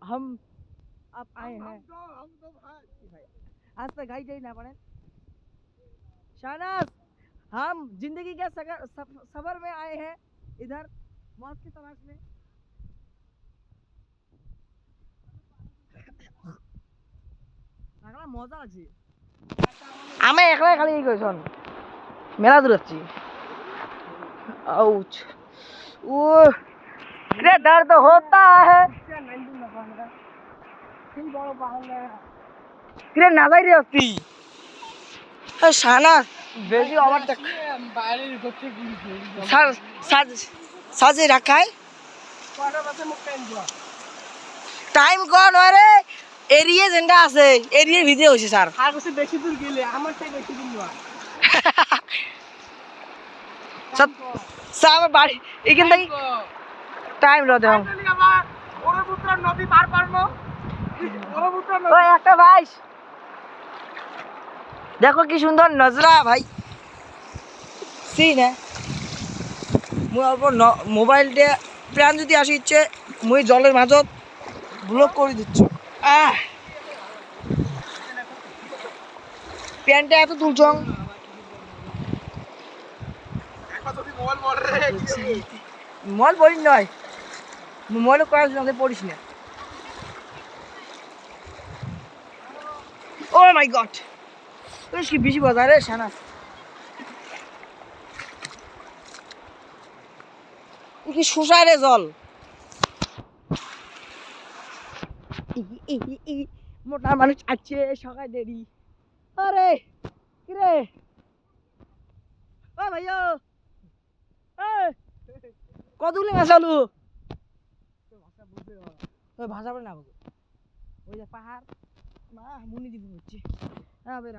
हम अब आए हैं हम तो भाई आज तक गाई जाई ना पड़े शाहनाज हम जिंदगी के सफर में आए हैं इधर मौत की तलाश में मजा আছে আমি একলাই খালি কইছন মেলা দূর যাচ্ছি आउच वो रे दर्द होता है रे ना जाई रे असती শানা বেশি ওভারটেক বাইরের করতে সাজে রাখায় কয়টা বাজে মুখ টাইম কোন আরে এরিয়া যেটা আছে এরিয়ার ভিতরে হইছে স্যার আর কিছু বেশি দূর গেলে আমারটাই বেশি দূর না সব সব বাড়ি এখান থেকে টাইম র দাও ওরপুত্র নদী পার করব ওরপুত্র নদী ওই একটা ভাই দেখো কি সুন্দর নজরা ভাই সিন है মুই অল্প মোবাইল দিয়ে প্রাণ যদি আসি ইচ্ছে মুই জলের মাঝত ব্লক করে দিচ্ছ প্যান্টটা এত তুলছং মল পড়ি নয় মলে কয়েক পড়িস না ও মাই গড কি বেশি বাজারে শানা কি শুষায় রে জল মোটা মানুষ আছে সকাল দেরি আরে কিরে ও ভাইয়া কতগুলি মাছ আলু ভাষা বলে না ওই যে পাহাড় মা মুনি দিব হচ্ছে